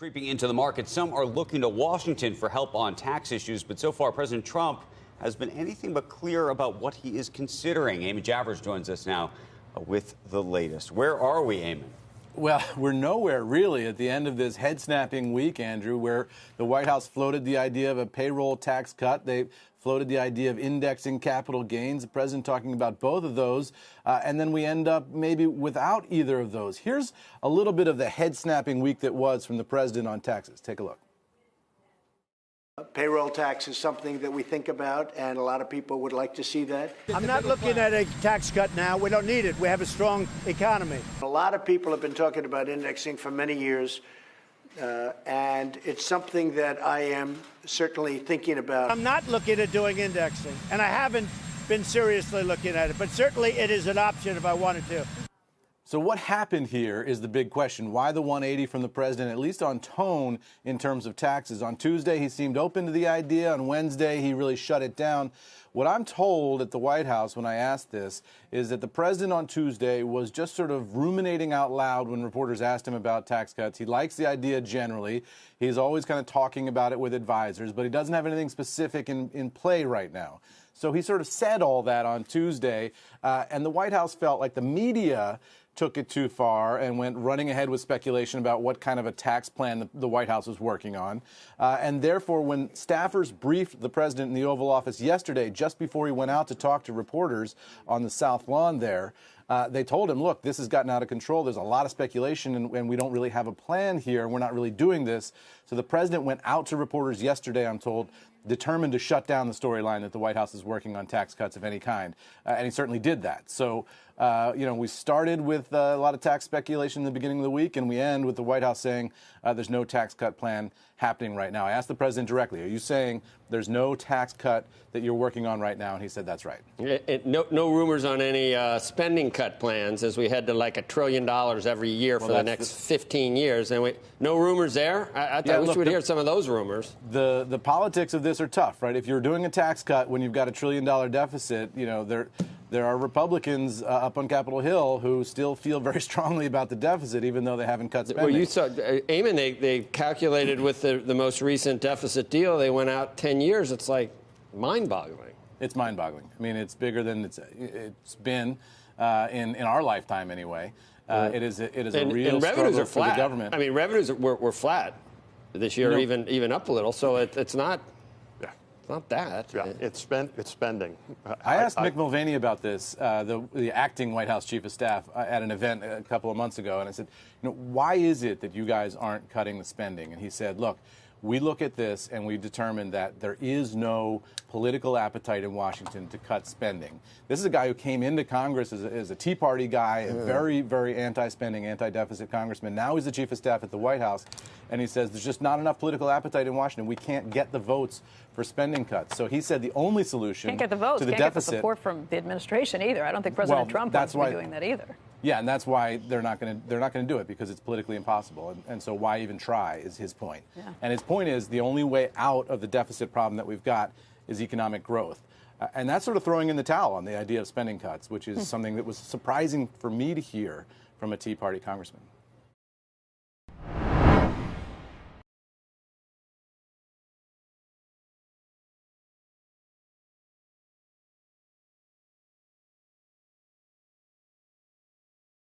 Creeping into the market, some are looking to Washington for help on tax issues, but so far President Trump has been anything but clear about what he is considering. Eamon Javers joins us now with the latest. Where are we, Eamon? Well, we're nowhere really at the end of this head-snapping week, Andrew, where the White House floated the idea of a payroll tax cut. They floated the idea of indexing capital gains. The president talking about both of those. And then we end up maybe without either of those. Here's a little bit of the head-snapping week that was from the president on taxes. Take a look. Payroll tax is something that we think about, and a lot of people would like to see that. I'm not looking at a tax cut now. We don't need it. We have a strong economy. A lot of people have been talking about indexing for many years, and it's something that I am certainly thinking about. I'm not looking at doing indexing, and I haven't been seriously looking at it, but certainly it is an option if I wanted to. So what happened here is the big question. Why the 180 from the president, at least on tone in terms of taxes? On Tuesday, he seemed open to the idea. On Wednesday, he really shut it down. What I'm told at the White House when I asked this is that the president on Tuesday was just sort of ruminating out loud when reporters asked him about tax cuts. He likes the idea generally. He's always kind of talking about it with advisors, but he doesn't have anything specific in play right now. So he sort of said all that on Tuesday, and the White House felt like the media took it too far and went running ahead with speculation about what kind of a tax plan the White House was working on. And therefore, when staffers briefed the president in the Oval Office yesterday, just before he went out to talk to reporters on the South Lawn there, they told him, look, this has gotten out of control. There's a lot of speculation, and we don't really have a plan here. We're not really doing this. So the president went out to reporters yesterday, I'm told, determined to shut down the storyline that the White House is working on tax cuts of any kind. And he certainly did that. So, we started with a lot of tax speculation in the beginning of the week, and we end with the White House saying there's no tax cut plan happening right now. I asked the president directly, are you saying there's no tax cut that you're working on right now? And he said that's right. No rumors on any spending cut plans as we head to like $1 trillion every year for the next 15 years. And no rumors there? I wish we'd hear some of those rumors. The politics of this are tough, right? If you're doing a tax cut when you've got $1 trillion deficit, there are Republicans up on Capitol Hill who still feel very strongly about the deficit, even though they haven't cut spending. Well, you saw, Eamon, they calculated with the most recent deficit deal, they went out 10 years. It's like mind-boggling. It's mind-boggling. I mean, it's bigger than it's been in our lifetime anyway. It is a real struggle for the government. I mean, revenues were flat this year, even up a little. So it's not. Not that. Yeah, it's spending. I asked Mick Mulvaney about this, the acting White House chief of staff, at an event a couple of months ago, and I said, why is it that you guys aren't cutting the spending? And he said, look, we look at this and we determined that there is no political appetite in Washington to cut spending. This is a guy who came into Congress as a Tea Party guy, a very, very anti-spending, anti-deficit congressman. Now he's the chief of staff at the White House, and he says there's just not enough political appetite in Washington. We can't get the votes for spending cuts. So he said the only solution can't get the votes, to the can't deficit. Get the support from the administration either. I don't think President Trump wants to be doing that either. Yeah, and that's why they're not going to do it, because it's politically impossible. And so why even try is his point. Yeah. And his point is the only way out of the deficit problem that we've got is economic growth. And that's sort of throwing in the towel on the idea of spending cuts, which is something that was surprising for me to hear from a Tea Party congressman.